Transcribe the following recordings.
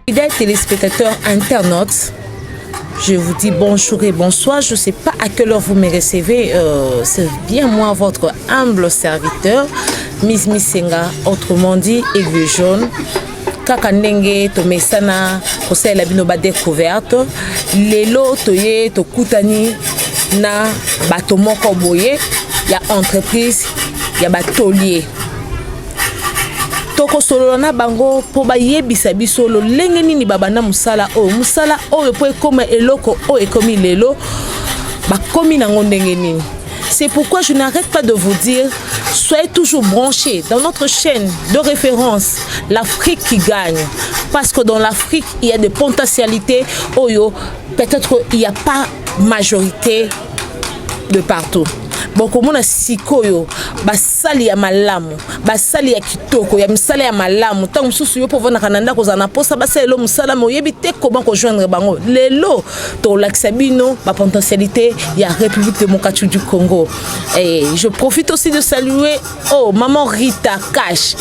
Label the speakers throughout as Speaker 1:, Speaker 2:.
Speaker 1: Fidèles téléspectateurs internautes, je vous dis bonjour et bonsoir. Je ne sais pas à quelle heure vous me recevez. C'est bien moi, votre humble serviteur, Miss Missenga, autrement dit Aiguille Jaune. Kaka ndenge to mesana kosala bino ba découverte lelo toye to kutani na bato moko boye ya entreprise ya batolier toko solo na bango po ba yebisa biso lo lenge nini babana musala o po ekoma eloko o ekomi lelo ba komi na ndenge nini. C'est pourquoi je n'arrête pas de vous dire, soyez toujours branchés dans notre chaîne de référence, l'Afrique qui gagne. Parce que dans l'Afrique, il y a des potentialités. Peut-être il n'y a pas majorité de partout. Bon, comme on a sikoyo, basali ya malamu, basali ya kitoko, ya misala ya malamu. Tant mususu yo pour vendre Canada ko zana posa basali lo musala mo yebite comment ko joindre bango. Lelo to l'axabino, ba potentialité ya République démocratique du Congo. Et je profite aussi de saluer maman Rita Cash.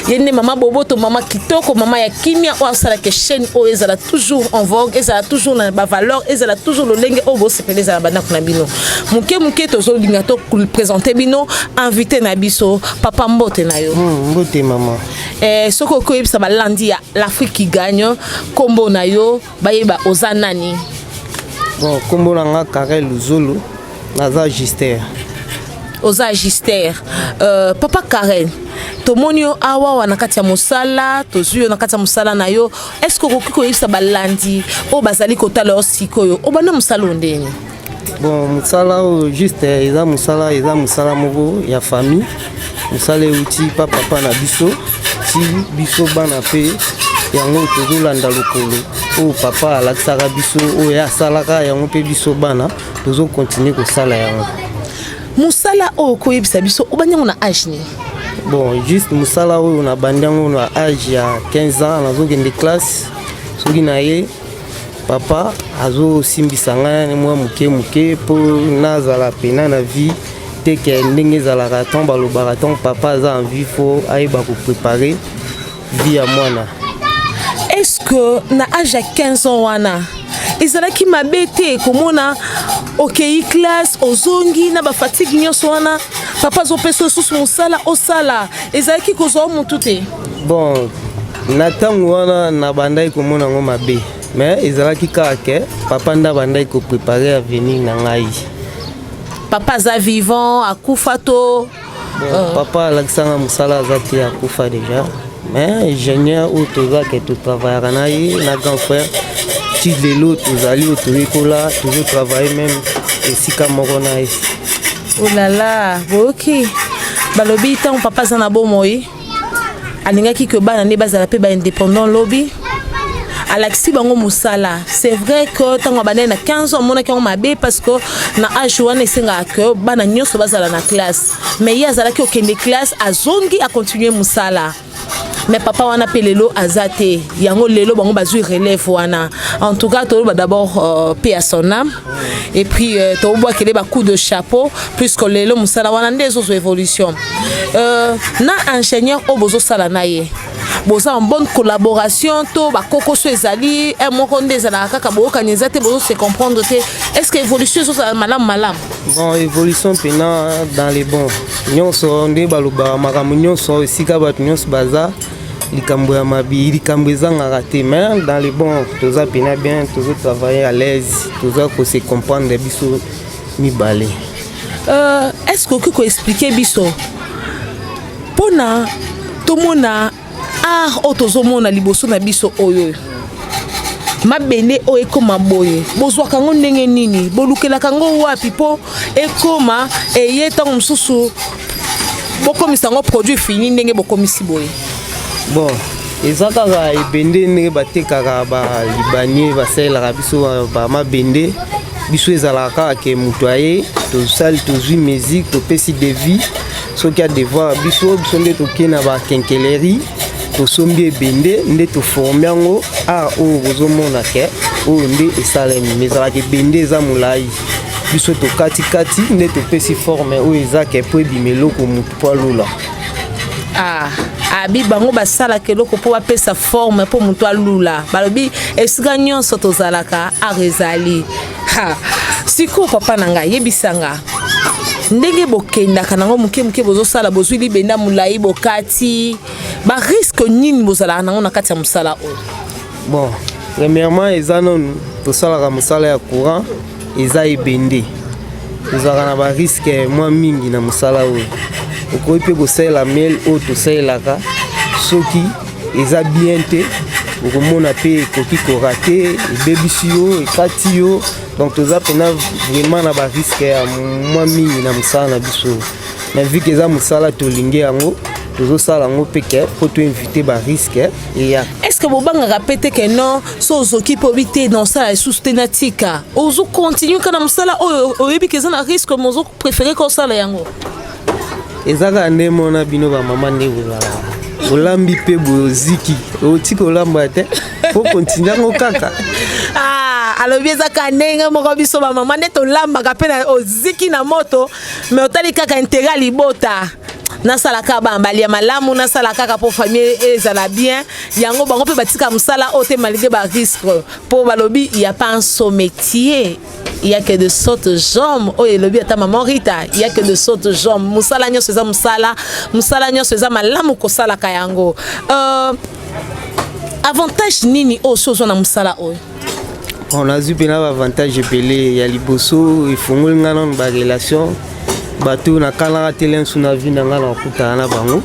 Speaker 1: Yene maman Bobo to maman kitoko, maman ya kimia o sala ke chaîne o ezala toujours en vogue, ezala toujours na ba valeur, ezala toujours le lenge o bo sepele za bana kuna bino. Muke tozo lingato présenter bino invité na biso papa mbote na yo
Speaker 2: mbote maman
Speaker 1: soko ko yebisa balandi ya l'Afrique qui gagne kombo na yo bayeba ozanani.
Speaker 2: Bon kombo na nga Karel Luzolo naza Gister
Speaker 1: oza Gister papa Karel tomonio awa wana kati ya musala tozuyo na kati ya musala na yo est-ce que ko yebisa balandi o bazali kotala osikoyo obana musala ndeni.
Speaker 2: Bon, musala juste eza musala moko ya famille. Musala uti papa na biso, ti biso bana pe yango tozolanda lokolo. O papa alakisaka biso o ya salaka yango pe biso bana tozo continuer ko sala yango.
Speaker 1: Musala o ko yebisa biso obanyango na âge ni.
Speaker 2: Bon, juste musala o na bandango na âge ya 15 ans nazokende classe. Soki na ye papa azo simbisanga mwa muke po nazala pena na vie te ke ndenge zala raton balo baraton papa aza en vie faut aiba ko préparer vie à mwana.
Speaker 1: Est-ce que na âge à 15 ans wana ezalaki mabete komona okei classe ozongi na ba fatigue nyonso wana papa zo peso susu musala osala ezalaki kozwa mutu te?
Speaker 2: Bon na tango wana na bandai komona ngo mabe. Mais ezalaki kaka papa nda bandai ko préparer avenir na ngai.
Speaker 1: Papa za vivant akufa to
Speaker 2: papa alakisanga musala azati akufa déjà. Mais ingénieur ou toza que tu travailles na ye na grand frère ti lelo tozali otoyekola toujours travailler même esika moko na ye.
Speaker 1: Oh là là, OK. Balobi tant papa za na bomoyi alingaki que bana ne bazala pe ba indépendant lobby. Alexis bango musala. C'est vrai que tant que na 15 ans mona ki mabe parce que na âge wana esenga que bana nyonso bazala na classe. Mais ya zala ki okende classe azongi a continuer musala. Mais papa wana pe lelo azate yango lelo bango bazui relève wana. En tout cas to d'abord paix à son âme. Et puis to bois kele ba coup de chapeau puisque lelo musala wana ndezo évolution. Na ingénieur obozo sala na ye. Boza en bonne collaboration to ba koko so ezali e moko ndezala kaka boka nyezate bozo se comprendre te est-ce que évolution so malam
Speaker 2: bon évolution pena dans les bons nyonso nde baloba makamu nyonso esika bat nyonso baza likambo ya mabi likambo ezanga raté mais dans les bons toza pena bien tozo travailler à l'aise toza ko se comprendre biso mibale.
Speaker 1: Est-ce que ko expliquer biso pona tomona otozomona liboso na biso oyo mabene o ekoma boye bozwa kango ndenge nini bolukela kango wapi po ekoma eyeta mususu bokomisa ngo produit fini ndenge bokomisi boye.
Speaker 2: Bon ezakaka ebende ndenge batekaka ba libanie baselaka biso ba mabende biso ezalaka ke mutu aye tosali tozwi musique topesi devis soki a devoir biso nde tokena ba kenkeleri tosombi ebende nde toforme yango o bozomona ke oyo nde esalemi mezalaka ebende eza molai biso tokati nde topesi forme oyo eza ke po ebima eloko mutu po alola.
Speaker 1: abi bango basala keloko po bapesa forme po moto alula balobi esika nyonso tozalaka arezali siko papa na ngai yebisanga ndenge bokendaka nango muke bozosala bozwi libenda mulai bokati ba risque nini bozalaka nango na kati ya mosala oyo?
Speaker 2: Bon, premièrement eza nonu tosalaka mosala ya courant eza ebende tozalaka na ba risque mwa mingi na mosala oyo. Okoki mpe kosalela miel oyo tosalelaka soki eza bien te okomona mpe ekoki korate ebebisi yo ekati yo, donc toza mpena vraiment na ba risque ya mwa mingi na mosala na biso. Mais vu que eza mosala tolingi yango tozosala yango peke po toinvite ba risque eya.
Speaker 1: Est-ce que bobangaka pe te ke non so ozoki po bite na osala lisusu te na tika ozo continue kana mosala oyo oyebi ke eza na risque mozo préféré kosala yango?
Speaker 2: Ezaka nde mona bino ba mama nde bozala olambi mpe boziki otika olamba te po continue yango kaka.
Speaker 1: Alobi ezaka ndenge moko biso ba mama nde tolambaka mpe na oziki na moto me otali kaka intérêt libota nasalaka bambali ya malamu nasala kaka po famille ezala bien yango bango mpe batika mosala oyo te malgré ba risque po balobi il y a pas un son métier, il y a que de sortes jambes oyo elobi ata maman Rita, il y a que de sortes jambes mosala nyonso eza mosala nyonso eza malamu kosalaka yango. Avantage nini oyo so ozwa na mosala oyo?
Speaker 2: On a vu bien l'avantage belé ya liboso ifungoli ngana ba relation bato na kala telen suna vie na ngana kuta na bango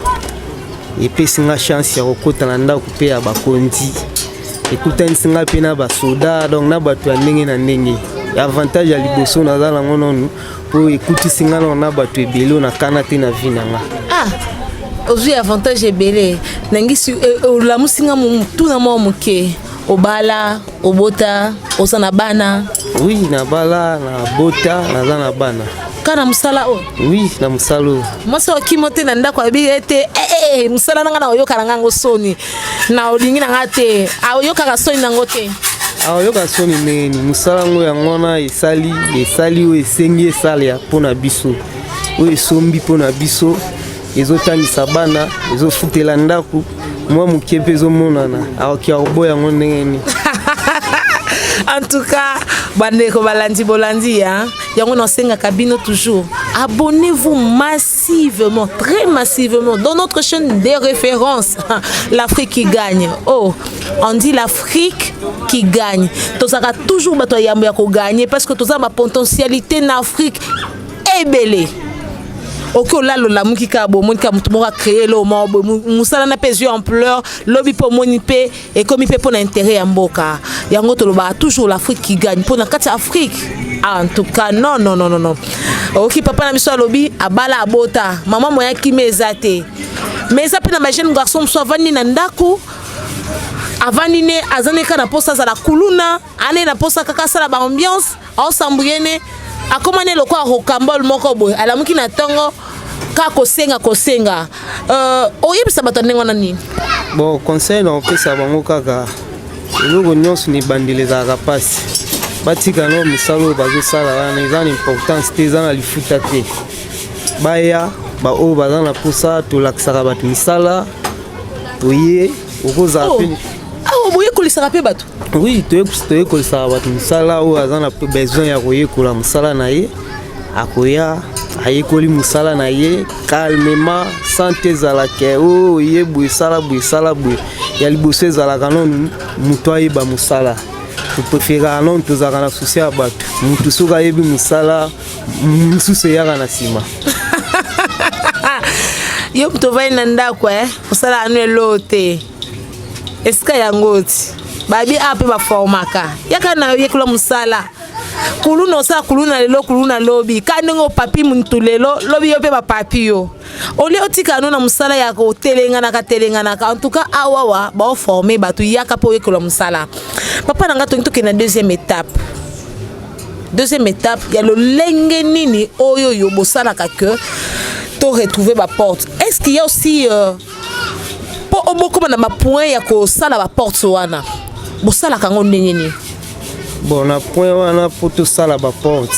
Speaker 2: epesi nga chance ya kokota na ndako pe ya bakonzi ekutani singa pe na basoda donc na bato ya ndenge na ndenge. Avantage ya liboso na zala ngono po ekuti singa na bato ebele na kana te na vie na nga.
Speaker 1: Ozwi avantage ebele nangisi olamusinga mutu na mwa muke obala obota osana bana?
Speaker 2: Oui, na bala na bota naza na bana.
Speaker 1: Kana musala o?
Speaker 2: Oui, na musala o.
Speaker 1: Moso okimote na ndako abi ete musala nanga na oyoka nanga soni na olingi nanga te ayoka ka soni nango te.
Speaker 2: Ayoka soni neni musala ngo ya ngona esali o esengi esali ya pona biso o esombi pona biso ezotangisa bana ezofutela ndako mwa muke mpe ezomonana aoki aoboya ngo ndenge ni.
Speaker 1: En tout cas, bandeko balandi bolandi yango nasengaka bino toujours abonnez-vous massivement, très massivement dans notre chaîne des références l'Afrique qui gagne. Oh, on dit l'Afrique qui gagne. Tozaka toujours bato yambo ya ko gagner parce que toza ma potentialité en Afrique est belle. Ok, là la mukika bo monika mutu moko créer lo mo musala na pesi ampleur lobi po monipe et comme il peut pour l'intérêt ya mboka yango to loba toujours l'Afrique qui gagne pour na kati Afrique. En tout cas non. Ok, papa na biso lobi abala abota maman moya ki mezate mais ça pe na ba jeune garçon so vandi na ndako avandi ne azane kana posa za la kuluna ane na posa kaka sala ba ambiance au sambriene akomane loko a rokambol moko boy alamuki na tongo ka kosenga oyebisa bato ndenge wana nini?
Speaker 2: Bon, conseil na opesa bango kaka eloko nyonso ni bandelezaka pasi batika no misalo bazosala wana eza na importance te eza na lifuta te baya ba oyo baza na posa tolakisaka bato misala toye okozala pe
Speaker 1: boye kolisaka pe bato.
Speaker 2: Oui, toye kolisaka bato misala oyo aza na besoin ya koyekola mosala na ye akoya ayekoli mosala na ye calmement sans te ezalaka oyo ye boye sala boye ya liboso ezalaka nonu moto ayeba mosala topréféraka nonu tozalaka na susi ya bato moto soki ayebi mosala mosusu eyaka na nsima.
Speaker 1: Yo moto ovandi na ndako mosala anu elo te esika yango ti babi ape baformaka yaka na yekola musala kuluna osala kuluna lelo kuluna lobi kandengo papi muntu lelo lobi yo pe bapapi yo ole otika no na musala ya kotelenganaka en tout cas awawa baoforme bato yaka po yekola musala. Papa nanga toki na deuxième étape ya lolenge nini oyo yo bosalaka que to retrouver ba porte. Est-ce qu'il y a aussi po oboko na ma point ya ko sala ba porte wana bosala kango ndenge ni?
Speaker 2: Bon, na point wana po to sala ba porte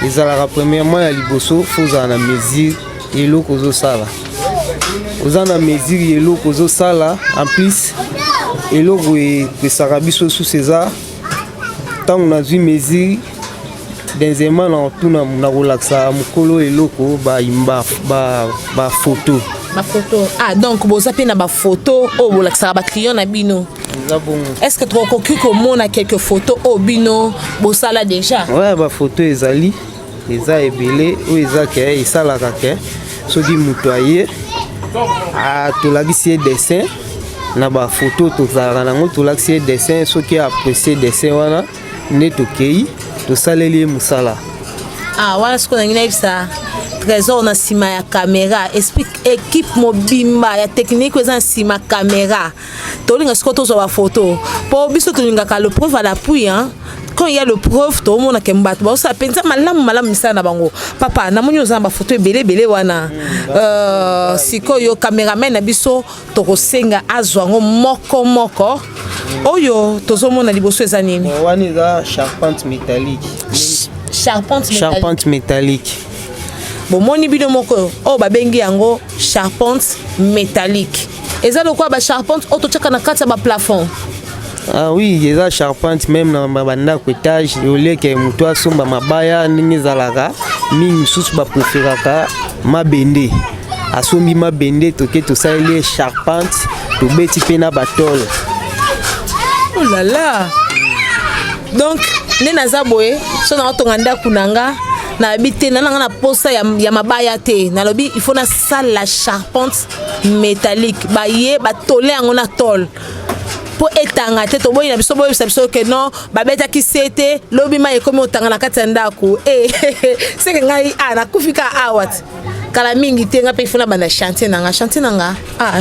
Speaker 2: ezalaka premièrement ya liboso fozala na mesure eloko zo sala ozana mesure eloko ozosala en plus eloko esaka biso sous César ntango nazwi mesure deuxièmement na otuna na kolakisa mokolo eloko bayimba bafoto
Speaker 1: ah donc boza pe na bafoto oyo bolakisaka baclient na bino est-ce que tokoki komona quelques photos oyo bino bosala déjà
Speaker 2: ouais bafoto ezali eza ebele oyo eza ke esalaka ke soki moto aye tolakisi ye dessin na bafoto tozalaka nango tolakisi ye dessin soki apprécie dessin wana nde tokei tosaleli ye mosala
Speaker 1: wana sikoyo nangi nayebisa trésor na nsima ya caméra explique équipe mobimba ya technique eza na nsima caméra tolinga sikoyo tozwa bafoto mpo biso tolingaka le preuve à l'appui quand il y a le preuve tomona ke mbato baosala mpenza malamu misala na bango papa namoni oza na bafoto ebele wana sikoyo cameraman na biso tokosenga azwa yango moko oyo tozomona liboso eza nini
Speaker 2: wana eza charpente métallique
Speaker 1: bomoni bino moko oyo babengi yango charpente métallique eza lokola bacharpente oyo totyaka na kati ya baplafond
Speaker 2: Ah oui, eza charpente même na bandako étage oleke moto asomba mabaya ndenge ezalaka mingi misusu bapreferaka mabende asombi mabende toke tosaleli charpente tobeti mpe na batole.
Speaker 1: Oh là là. Donc nde naza boye so na otonga ndako nanga na habité nanga na posa ya mabaya te nalobi il faut na salle la charpente métallique baye batole yango na tole po etanga te to boyi na biso boyi biso ke non babetaki sete lobi ma ekomi otanga na kati ya ndako seke ngai na kufika awat kala mingi te nga pe ifuna bana chantier nanga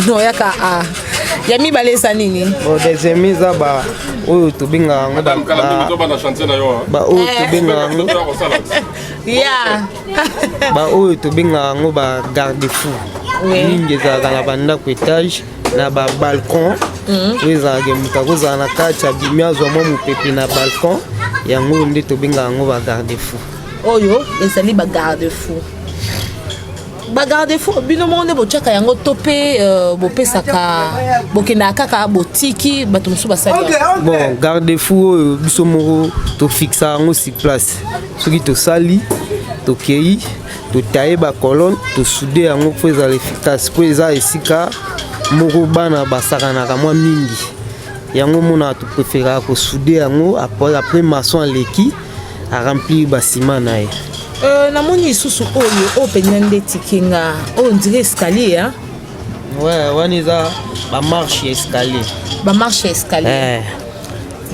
Speaker 1: non yaka ya mibale eza nini
Speaker 2: des amis za ba oyo tobinga ngo ba oyo tobinga ngo
Speaker 1: ya
Speaker 2: ba oyo tobinga ngo ba garde fou mingi ezalaka na bandako étage na ba balcon ezalaka moto akozala na kati ya bimi azwa mwa mopepe na balcon yango nde tobengaka yango ba garde fou
Speaker 1: oyo ezali ba garde fou bino moko nde botyaka yango to mpe bopesaka bokendaka kaka botiki bato mosusu basali
Speaker 2: bon garde fou oyo biso moko tofixa yango sur place soki tosali tokei totaye bacolonne tosude yango mpo ezala efficace mpo eza esika moko bana basakanaka mwa mingi yango mona topreferaka kosude yango après maçon aleki aremplir basima na ye
Speaker 1: namoni lisusu oyo mpenza nde tikinga oyo ndire escalier
Speaker 2: wana eza bamarche ya escalier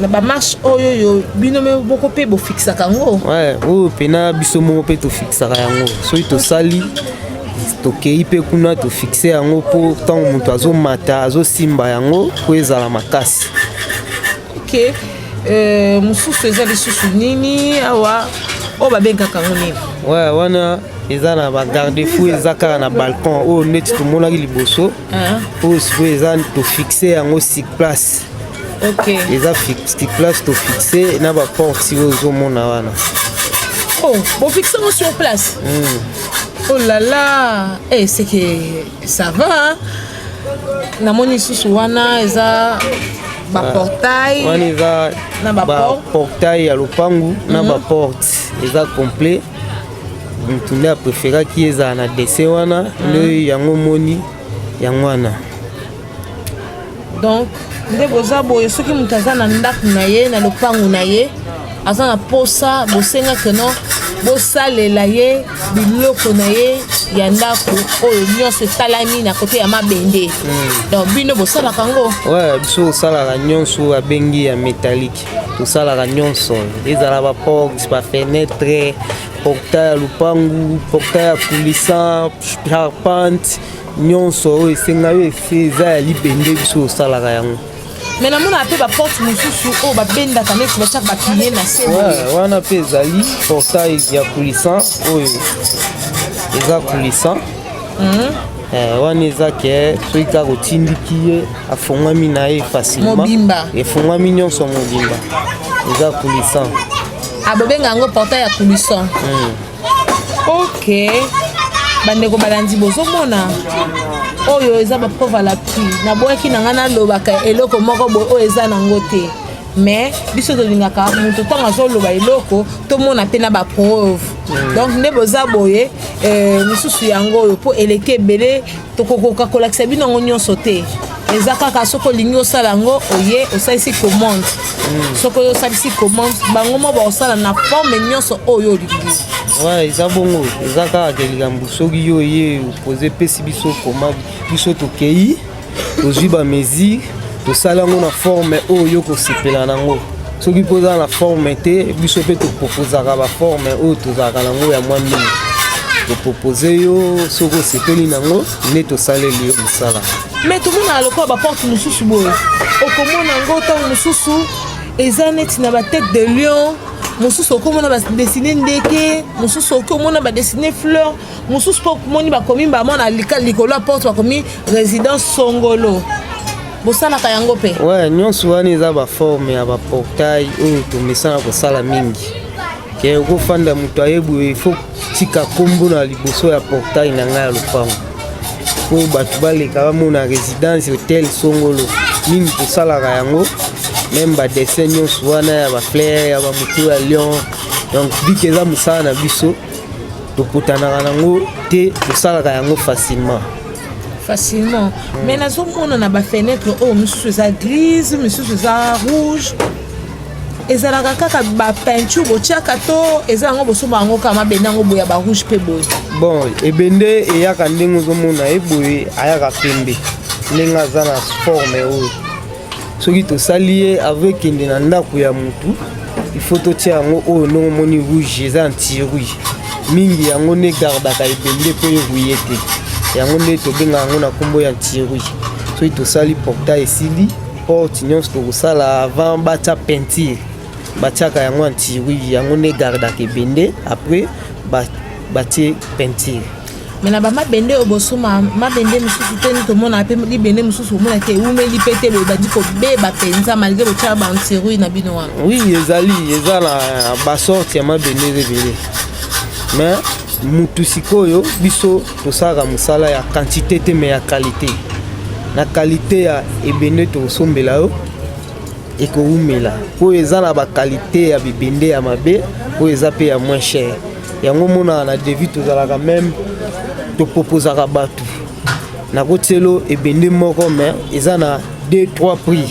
Speaker 1: na bamarche oyo bino moko mpe bofixaka yango
Speaker 2: oyo mpena biso moko mpe tofixaka yango soki tosali tokei mpe kuna tofixe yango mpo ntango moto azomata azosimba yango po ezala makasi
Speaker 1: ok mosusu eza lisusu nini awa oyo babengaka yango nini
Speaker 2: wana eza na bagarde fou eza kaka na balcon oyo neti tomonaki liboso oyo sikoyo eza tofixe yango sur place eza sur place tofixe na baporte si ozomona wana
Speaker 1: bofixe yango sur place oh là là c'est que ça va namoni lisusu wana eza baportail
Speaker 2: wana eza na baportail ya lopangu na baporte eza complet motu nde apréféraki ezala na dessin wana nde yango moni yango wana
Speaker 1: donc nde boza boye soki moto aza na ndako na ye na lopangu na ye aza na posa bosengaki no bosalela ye biloko na ye ya ndako oyo nyonso etalami na kote ya mabende donc bino bosalaka yango
Speaker 2: biso osalaka nyonso abengi ya métallique tosalaka nyonso ezala baporte bafenetre portail ya lupangu portail ya coulissant charpente nyonso oyo esenga yo eza ya libende biso osalaka yango
Speaker 1: mais namona mpe baporte mosusu oyo babendaka neti batiaka bapine na se
Speaker 2: wana mpe ezali portail ya coulissant oyo eza coulissant wana eza ke soki kaka otindiki ye afongwami na ye facilement efongwami nyonso mobimba eza coulissant
Speaker 1: bobenga yango portail ya coulissant ok bandeko balandi bozomona oyo eza ba preuve à l'appui na boyaki na ngana lobaka eloko moko boy oyo eza nango te mais biso tolingaka moto ntango azoloba eloko tomona mpe na ba preuve donc nde boza boye misusu yango oyo mpo eleki ebele tokokoka kolakisa bino yango nyonso te eza kaka soki olingi osala yango oye osalisi commande soki oyo osalisi commande bango mo baosala na forme nyonso oyo olingi
Speaker 2: ouais eza bongo eza kaka ke likambo soki yo ye opose epesi biso koma biso tokei tozwi bamesure tosala yango na forme oyo kosepela nango soki mpo oza na forme te biso mpe topropozaka baforme oyo tozalaka nango ya mwa mingi topropose yo soki osepeli nango nde tosaleli yo mosala
Speaker 1: mais tomona lokola baporte mosusu boye okomona yango ntango mosusu eza neti na batete de lion mosusu okomona badesine ndeke mosusu okomona badesine fleur mosusu mpo moni bakomi bamona likolo ya porte bakomi résidence songolo bosalaka yango mpe
Speaker 2: ouais nyonso wana eza baforme ya baportail oyo tomesana kosala mingi ke okofanda moto ayeboye ifo tika kombo na liboso ya portail na ngai ya lopango po bato baleka bamona résidence hotel songolo mingi tosalaka yango même badessin nyonso wana ya bafleur ya bamoto ya lion donc bike eza mosala na biso topotanaka nango te tosalaka yango facilement
Speaker 1: mais nazomona na bafenetre oyo misusu eza grise misusu eza rouge ezalaka kaka bapeinture botiaka to eza yango bosomba yango kaka mabende yango boya barouge mpe boye
Speaker 2: bon ebende eyaka ndenge ozomona eboye ayaka pembe ndenge aza na forme oyo soki tosali ye avekende na ndako ya motu ifo totia yango oyo ndenge omoni rouge eza anti-rouge mingi yango nde gardaka ebende mpo erouye te yango nde tobenga yango na nkombo ya anti-rouge soki tosali portail esili porte nyonso tokosala avant batia peinture batiaka yango anti-rouge yango nde gardaka ebende après batie peinture
Speaker 1: mais na bamabende oyo bosoma mabende mosusu te ni tomona mpe libende mosusu omona te eumeli mpe te boye badi kobeba mpenza malgré botiaka baantirouille na bino wana
Speaker 2: oui eza na basorte ya mabende ebele mais mutu sikoyo biso tosalaka mosala ya quantité te mais ya qualité na qualité ya ebende tokosombela yo ekoumela oyo eza na baqualité ya bibende ya mabe oyo eza mpe ya moins cher yango monaka na devis tozalaka même topropozaka bato nakotielo ebende moko mais eza na 2-3 prix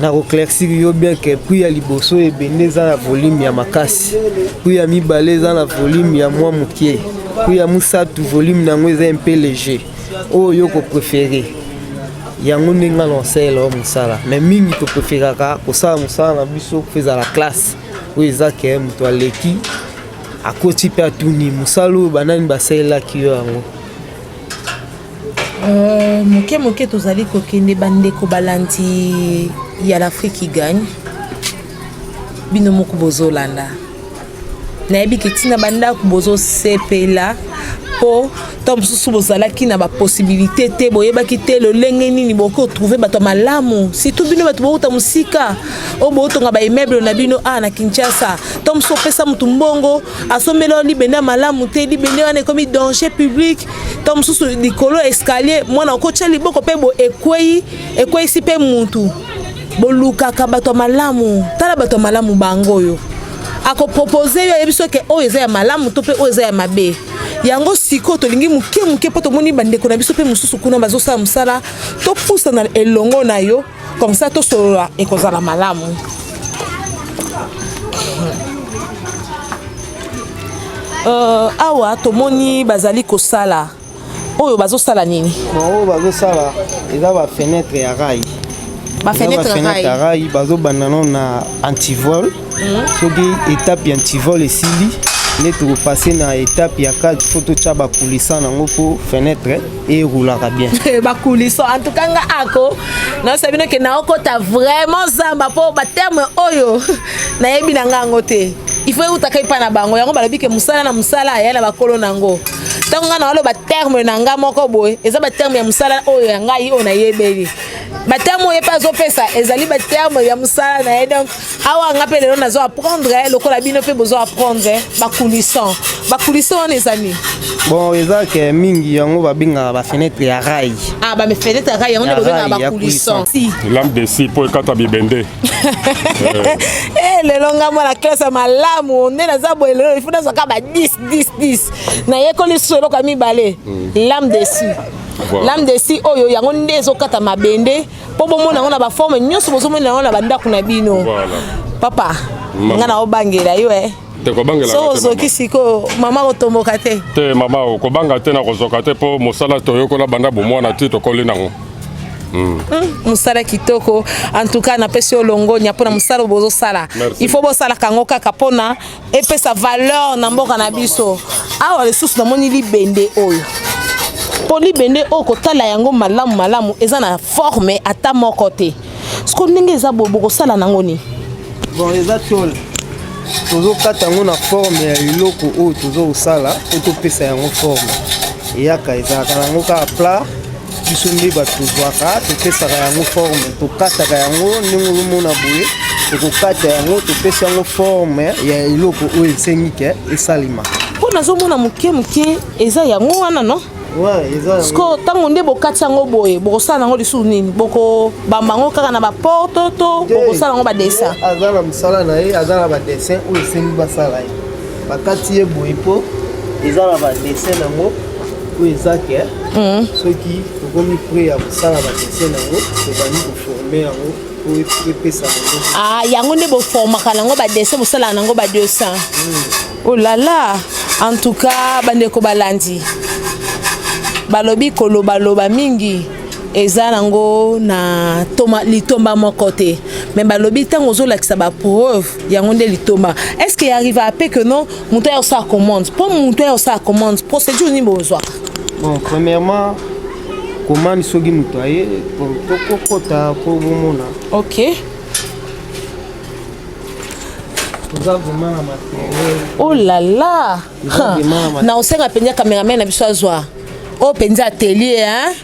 Speaker 2: nakoclaircir yo bien ke prix ya liboso ebende eza na volume ya makasi prix ya mibale eza na volume ya mwa mokie prix ya mosatu volume nango eza un peu léger oyo yo kopréféré yango ndenge naosala mosala mais mingi topréféraka kosala mosala na biso ezala classe oyo eza ke moto aleki akoti mpe atuni mosala oyo banani basalelaki yo yango
Speaker 1: moke tozali kokende bandeko balandi ya l'Afrique gagne bino moko bozolanda nayebi ke ntina bandako bozosepela mpo to mosusu bozalaki na baposibilité te boyebaki te lolenge nini bokotrouve bato ya malamu surtout bino bato bouta mosika oyo bootonga baimmeuble na bino na Kinshasa to mosusu opesa motu mbongo asomela libende ya malamu te libende wana ekomi danger public to mosusu likolo escalier mwana okotia liboko mpe bo ekweyisi mpe mutu bolukaka bato ya malamu tala bato ya malamu bango oyo akopropose yo yebiso ke oyo eza ya malamu to mpe oyo eza ya mabe yango siko tolingi muke mpo tomoni bandeko na biso mpe mosusu kuna bazosala mosala topusa na elongo na yo comme ça tosolola ekozala malamu awa tomoni bazali kosala oyo bazosala nini
Speaker 2: oyo bazosala eza bafenetre ya rai
Speaker 1: bafenetre
Speaker 2: ya rai bazobanda no na antivol soki étape ya antivol esili nde tokopase na étape ya 4 foto tya bakulisa nango mpo fenêtre erulaka bien
Speaker 1: bakuliso en tout cas nga ako nayosa bino ke naokota vraiment zamba mpo baterme oyo nayebi na nga yango te ifo eutaka epa na bango yango balobi ke mosala na mosala aya na bakolo nango ntango nga naoloba terme na nga moko boye eza baterme ya mosala oyo ya ngai oyo nayebeli Baterme ye pas zopesa ezali baterme ya musala na ye donc awa nga pe lelo nazo apprendre lokola bino pe bozo apprendre bakulissant wana ezali
Speaker 2: bon eza ke mingi yango babengaka ba fenêtre ya rail
Speaker 1: ba me fenêtre ya rail yango nde bobengaka bakulissant
Speaker 3: lame de scie po ekata bibende
Speaker 1: lelo nga mwana classe malamu nde naza boye lelo il faut nazwaka ba 10 na yekoli so eloko ya mibale lame de scie lame de scie oyo yango nde ezokata mabende po bomona yango na baforme nyonso bozomona yango na bandako na bino papa nga na obangela yo so ozoki sikoyo mama kotomboka te
Speaker 3: mama okobanga te na kozoka te mpo mosala toyokola banda bomwana ti tokoli nango
Speaker 1: musala kitoko en tout cas napesi yo longonya mpona mosala bozosala il faut bosalaka yango kaka mpona epesa valeur na mboka na biso awa lisusu namoni libende oyo po libende oyo kotala yango malamu eza na forme ata moko te siko ndenge eza bokosala nango ni
Speaker 2: bon eza tole tozokata yango na forme ya eloko oyo tozosala po topesa yango forme eyaka ezalaka nango kaka plat biso nde batozwaka topesaka yango forme tokataka yango ndenge ozomona boye tokokata yango topesa yango forme ya eloko oyo esengi ke esalima
Speaker 1: mpo nazomona moke eza yango wana no siko ntango nde bokati yango boye bokosala yango lisusu nini bokobamba yango kaka na baporte to bokosala yango badessin
Speaker 2: aza na mosala na ye aza na badessin oyo esengi basala ye bakati ye boye mpo eza na badessin nango oyo eza ke soki tokomi pre ya kosala badessin nango tobandi koforme yango po epesa yango
Speaker 1: yango nde boformaka nango badessin bosalaka nango badessin olala en tout cas bandeko balandi balobi koloba mingi eza nango na litomba moko te mais balobi ntango ozolakisa bapreuve yango nde litomba est-ce que arrive ape que non moto ayo osala commande mpo moto ayo osala commande procédure nini bozwaka
Speaker 2: bon premièrement commande soki moto aye tokokota po bomona
Speaker 1: ok oh là là na osenga mpenza cameraman na biso azwa o penza atelier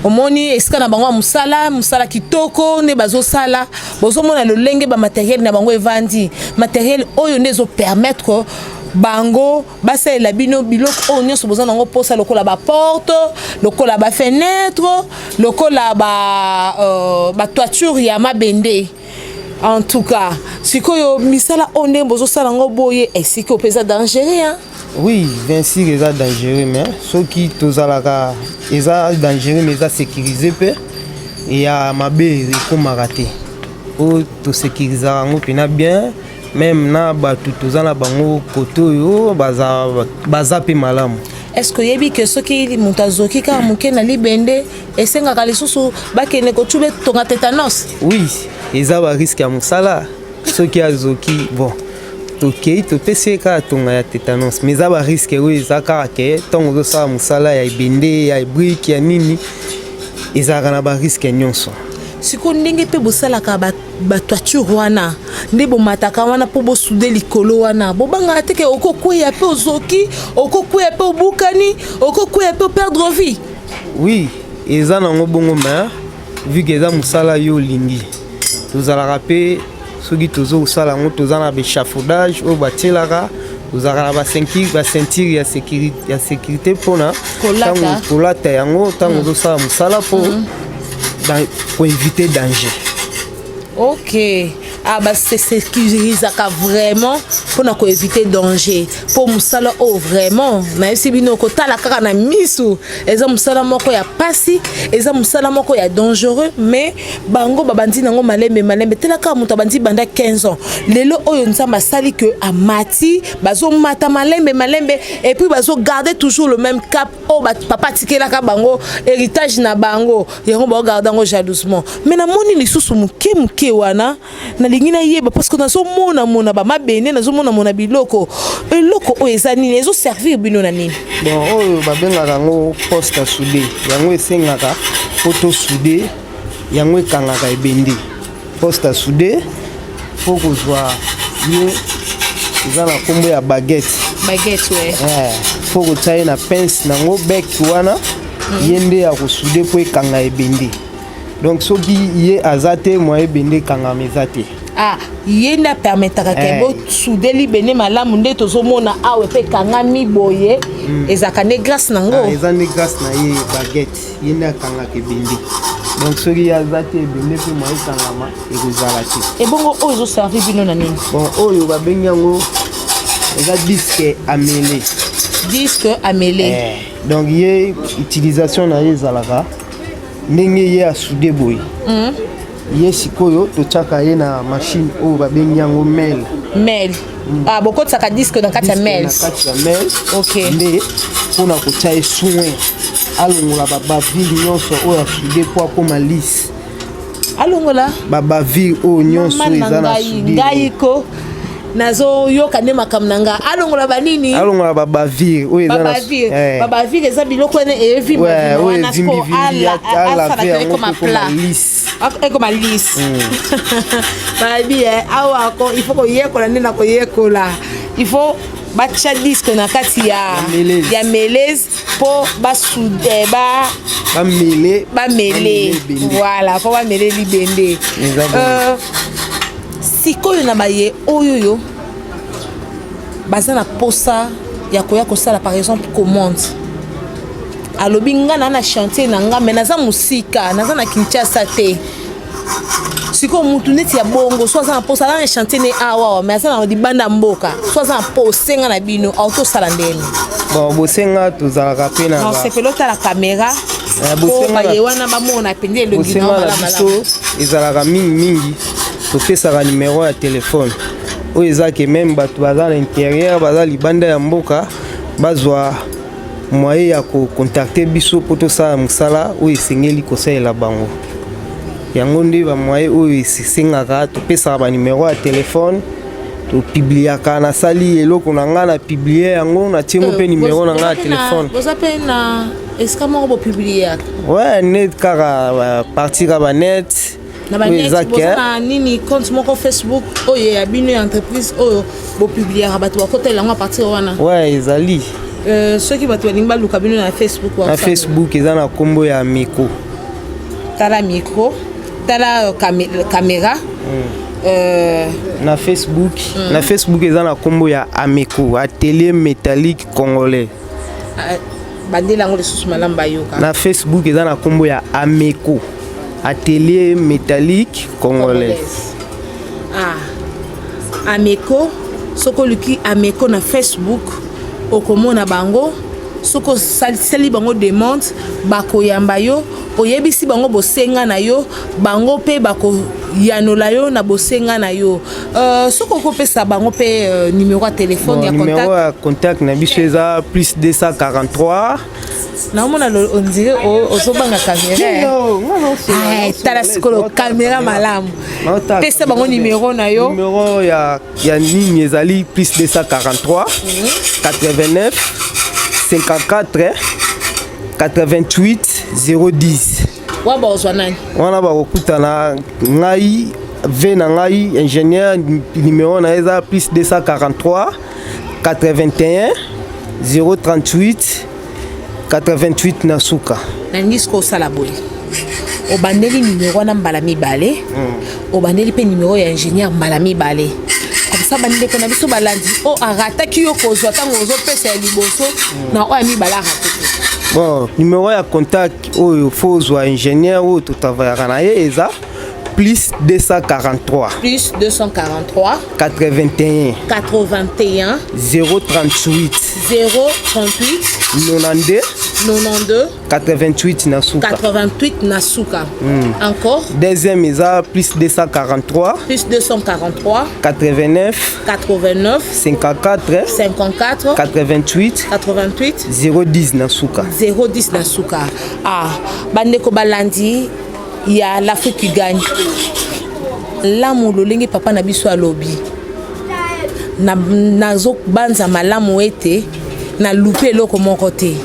Speaker 1: omoni esika na bango ya musala kitoko nde bazosala bozomona lolenge bamateriel na bango evandi materiel oyo nde ezopermettre bango basalela bino biloko oyo nyonso boza nango mposa lokola baporte lokola bafenetre lokola batoiture ya mabende en tout cas sikoyo misala oyo nde bozosala yango boye esika opeza dangereux
Speaker 2: oui bien sûr eza dangereux mais soki tozalaka eza dangereux mais eza sécurisé mpe ya mabe ekomaka te oyo tosécurisaka yango mpena bien même na bato toza na bango kote oyo baza mpe malamu
Speaker 1: est-ce que yebi ke soki moto azoki kaka moke na libende esengaka lisusu bakende kotube tonga tétanos
Speaker 2: oui eza bariske ya mosala soki azoki bon tokei topesi ye kaka tonga ya tétanos mais eza bariske oyo eza kaka ke ntango ozosala mosala ya ebende ya ebrike ya nini ezalaka na bariske nyonso
Speaker 1: siko ndenge mpe bosalaka batoiture wana nde bomataka wana mpo bosude likolo wana bobangaka teke okokweya mpe ozoki okokweya mpe obukani okokweya mpe operdre vie
Speaker 2: oui eza nango bongo mais vu ke eza mosala yo olingi tozalaka mpe soki tozosala yango toza na bechafaudage oyo batielaka tozalaka na basentire ya sécurité mpona kolata yango ntango ozosala mosala mpo éviter danger.
Speaker 1: Ok. basécurisaka vraiment mpona koevite danger mpo mosala oyo vraiment nayebisi bino kotala kaka na misu eza mosala moko ya pasi eza mosala moko ya dangereux mais bango babandi nango malembe telaka moto abandi banda 15 ans lelo oyo nzambe asali que amati bazomata malembe et puis bazogarder toujours le même cap oyo papa atikelaka bango héritage na bango yango baogarde yango jalousement mais namoni lisusu moke wana nalingi na yeba parce que nazomona bamabene nazomona biloko eloko oyo eza nini ezoservir bino na nini
Speaker 2: bon oyo babengaka yango poste à souder yango esengaka poto souder yango ekangaka ebende poste à souder po kozwa ye eza na kombo ya baguette ouais po kotia ye na pince nango bec wana ye nde ya kosude po ekanga ebende donc soki ye azate moye bende kangama ezate
Speaker 1: ye nda permetaka ke bo soudeli bene malamu nde tozomona awe pe kangami boye ezaka ne grâce nango
Speaker 2: eza ne grâce na ye baguette ye nda kangaka bende donc soki ye azate bende pe moye kangama ekozala te
Speaker 1: ebongo oyo ezoservi bino na nini
Speaker 2: bon oyo babengi yango eza disque amele donc ye utilisation na ye ezalaka ndenge ye asude boye ye sikoyo totiaka ye na machine oyo babengi yango mel
Speaker 1: bokotisaka disque na kati ya mel
Speaker 2: nde mpona kotia ye soin alongola babavire nyonso oyo asude po akoma lise
Speaker 1: alongola
Speaker 2: babavire oyo nyonso eza na sude
Speaker 1: ngai ko nazoyoka nde makambo na nga alongola banini
Speaker 2: alongola babavire oyo eza na
Speaker 1: babavire eza biloko ene ekoma lise babi awa ko il faut koyekola nde na koyekola il faut batia disque na kati ya melese mpo basude bamele voilà mpo bamele libende sikoyo na baye oyoyo baza na posa ya koya kosala par exemple commande alobi nga na chantier na nga me naza musika naza na Kinshasa te sikoyo mutu neti ya bongo so aza na posa aza na chantier ne awawa me aza na libanda mboka so aza na posenga na bino autosala ndeni
Speaker 2: bon bosenga tozalaka pe na
Speaker 1: sepelo tala kamera po baye wana bamona pende elongi na
Speaker 2: biso ezalaka mingi topesaka numero ya telefone oyo eza ke meme bato baza na intérieur baza libanda ya mboka bazwa moyen ya kocontacte biso mpo tosala mosala oyo esengeli kosalela bango yango nde bamoyen oyo esengaka topesaka banumero ya telefone topubliaka nasali eloko na ngai na publie yango natiengo mpe numero na ngai ya telefone
Speaker 1: boza mpe na esika moko bopubliaka
Speaker 2: net kaka partir banet
Speaker 1: na banet nini compte moko Facebook oyo ya bino ya entreprise oyo bopubliaka bato bakotela yango a partir wana
Speaker 2: ezali
Speaker 1: soki bato balingi baluka bino na Facebook
Speaker 2: eza na kombo ya micro
Speaker 1: tala caméra
Speaker 2: na Facebook eza na kombo ya Ameco atelier métallique congolais
Speaker 1: bandela yango lisusu malamu bayoka
Speaker 2: na Facebook eza na kombo ya Ameco atelier métallique congolais
Speaker 1: Ameco soko luki Ameco na Facebook okomona bango soko sali bango demande bakoyamba yo oyebisi bango bosenga na yo bango pe bakoyanola yo na bosenga na yo soko kopesa bango pe numéro ya téléphone ya contact
Speaker 2: numéro ya contact na biso eza plus 243
Speaker 1: naomona on dirait ozobanga caméra tala sikolo caméra malamu pesa bango numéro na yo
Speaker 2: numéro ya nini ezali plus 243 89 54 88 010
Speaker 1: waba ozwa nani
Speaker 2: wana bakokutana ngai ve na ngai ingénieur numéro na eza plus 243 81 038 88 na suka
Speaker 1: nalingi siko osala boye obandeli numéro wana mbala mibale obandeli mpe numéro ya ingénieur mbala mibale komisa bandeko na biso balandi arataki yo kozwa ntango ozopesa ya liboso na oyo ya mibale arate
Speaker 2: bon numéro ya contact oyo fo ozwa ingénieur oyo totravayaka na ye eza plus 243
Speaker 1: plus 243
Speaker 2: 81 038 92 88 na suka
Speaker 1: 88 na suka encore
Speaker 2: deuxième eza plus 243 89 54 88 010 na suka
Speaker 1: bandeko balandi ya l'Afrique gagne lamu lolenge papa na biso alobi nazo banza malamu ete na lupe eloko moko te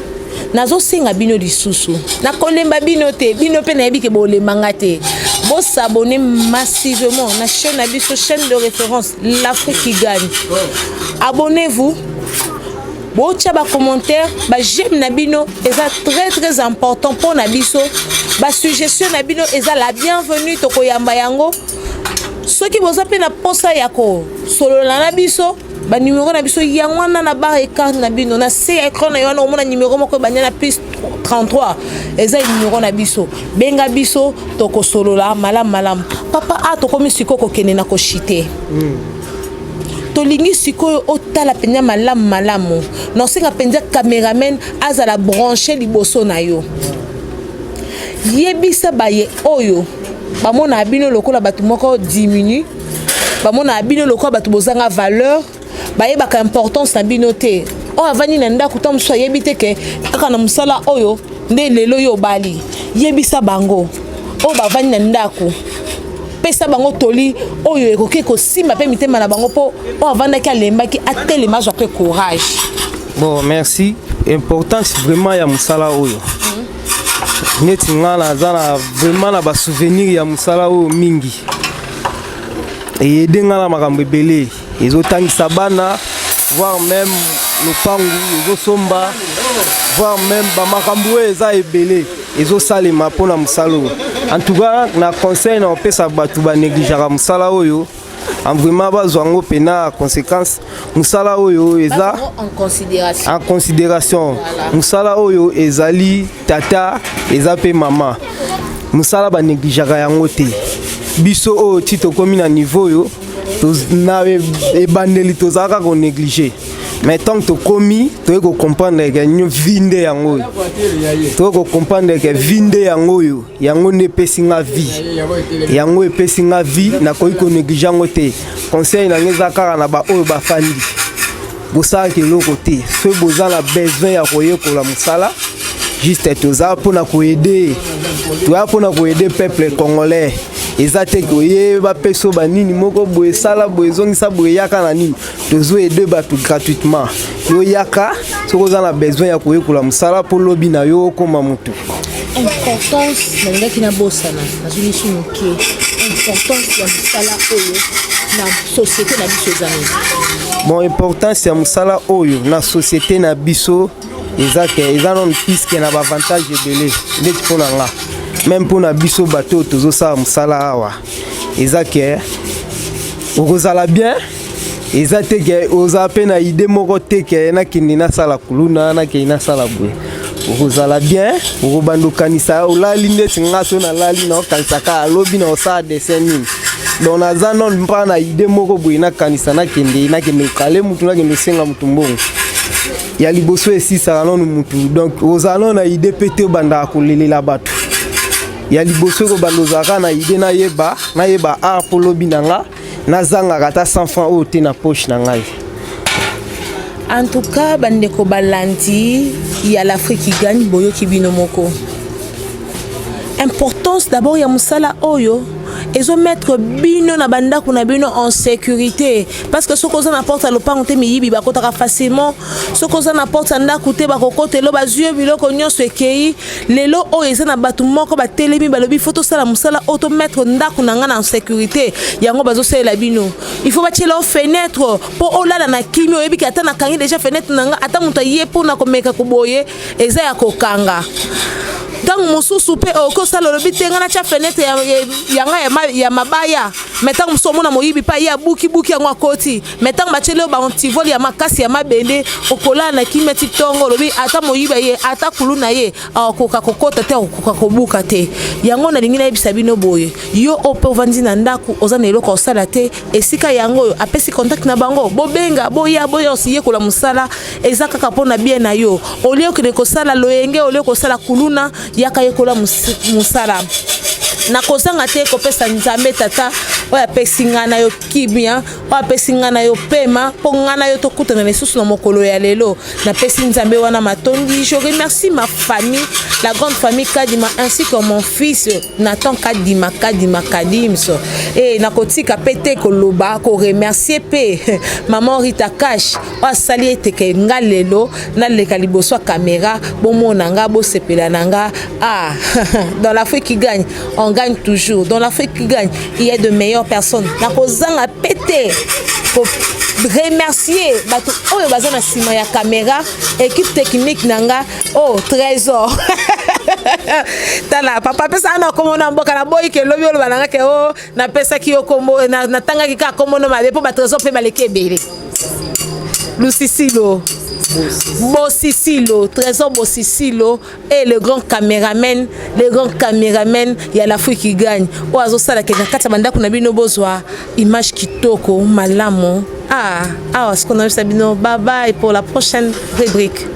Speaker 1: nazo senga bino lisusu na kolemba bino te bino pe na yebike bolembanga te bo s'abonner massivement na chaîne na biso chaîne de référence l'Afrique qui gagne abonnez-vous botia ba commentaire ba j'aime na bino eza très important pour na biso ba suggestion na bino eza la bienvenue to koyamba yango soki boza pe na posa ya ko solola na biso ba numéro na biso yangwana na barre écart na bino na se écran na yo na omona numéro moko banya na plus 33 eza numéro na biso benga biso to ko solola malam papa a to komi sikoko kene na ko chiter tolingi sikoyo otala penya malamu non senga penza cameraman azala brancher liboso na yo yebisa baye oyo bamona abino lokola batu moko diminue bamona abino lokola batu bozanga valeur bayebaka importance na bino te o avani na ndako to muso yebite ke kaka na musala oyo nde lelo yo bali yebisa bango o bavani na ndako pesa bango toli oyo ekoki kosimba pe mitema na bango po o avandaki alembaki atelema azwa pe courage.
Speaker 2: Bon, merci. Importance vraiment ya musala oyo. Neti ngana zana vraiment na ba souvenir ya musala oyo mingi. Et ngana makambo ebele. Ezotangisa bana voire même lopangu ezosomba voire même ba makambo eza ebele ezosalema mpona musala oyo. En tout cas, na conseil na opesa batu ba négligeaka musala oyo. En vraiment bazwango pena conséquence musala oyo eza en considération musala oyo ezali tata ezape mama musala ba négligeaka yango te biso oyo tito komi na niveau yo na ebandeli tozaka ko négliger mais tant que komi to ko comprendre que nyo vinde yango to ko comprendre que vinde yango ne pesinga vie yango epesinga vie na ko négliger yango te conseil na ngeza kaka na ba oyo ba fandi bosala ke loko te so boza na besoin ya koyekola musala juste toza pona ko aider toza pona ko aider peuple congolais ezate koyeba peso banini moko boye sala boye zongisa boye yaka na nini tozo aider batu gratuitement yo yaka soko za na besoin ya koyekola musala po lobi na yo koma mutu
Speaker 1: importance na ngaki na bosana na zunishi muke importance ya musala oyo na société na biso zami.
Speaker 2: Bon, importance ya musala oyo na société na biso eza non puisque na avantage ebele ndeti pona nga même pour na biso bato tozosala musala awa eza ke okozala bien eza te ke oza pe na idée moko te ke nakende nasala kuluna nakende nasala boye okozala bien okobandokanisa olali ndeti nga so nalali na okanisaka alobi na osala dessin nini donc naza non mpa na idée moko boye nakanisa nakende kale mutu nakende osenga mutu mbongo ya liboso esisaka nonu mutu donc ozala na idée pe te obandaka kolelela bato ya liboso ko bandozaka na idée nayeba art po lobi na nga nazangaka ata 100 francs oyo te na poche na ngai.
Speaker 1: En tout cas bandeko balandi ya l'Afrique qui gagne boyoki bino moko importance d'abord ya musala oyo ezo mettre bino na bandako na bino en sécurité parce que soko za na porte lopango te miyibi bakotaka facilement soko za na porte ndako te bakokote lo bazue biloko nyonso ekei lelo oyo eza na batu moko batelemi balobi photo sala musala auto mettre ndako na nga na en sécurité yango bazo sala bino il faut batiela fenêtre po olala na kimi oyebi ki ata na kangi déjà fenêtre na nga ata mutu ye po na komeka koboye eza ya kokanga tangu mususu pe okosala lobi te nga na tia fenêtre ya mabaya metangu musomona moyibi pa ya buki yango akoti metangu bachele ba antivol ya makasi ya mabende okola na kimeti tongo lobi ata moyiba ye ata kuluna ye akoka kokota te akoka kobuka te yango na lingina yebisa bino boye yo ope ovandi na ndaku oza na eloko osala te esika yango apesi contact na bango bobenga boya osiye kola musala eza kaka pona bien na yo olio kene kosala loyenge olio kosala kuluna yaka yekola musala na kozanga te kopesa nzambe tata oya pesinga na yo kibia oya pesinga na yo pema po ngana yo tokutana lisusu na mokolo ya lelo na pesi nzambe wana matondi. Je remercie ma famille, la grande famille Kadima ainsi que mon fils Nathan Kadima Kadimso et na kotika pete koloba ko remercier pe maman Rita Cash oya sali eteke nga lelo na leka liboso caméra bomona nga bo sepela nanga dans l'Afrique qui gagne on gagne toujours. Dans l'Afrique qui gagne, il y a de meilleures personnes. La kozanga pété. remercier bato oyo baza na sima ya caméra équipe technique nanga oh trésor tala papa pesa na komo na mboka na boyi ke lobi oloba nanga ke oh na pesa ki okomo na tanga ki ka komo no mabe po ba trésor pe baleke ebele Lucicilo Bosisilo, Trésor Bosisilo et le grand caméraman, il y a la fouille qui gagne. Oazo sala ke nakata banda kuna bino bozwa image kitoko malamo. Ce qu'on a vu Sabino, bye bye pour la prochaine rubrique.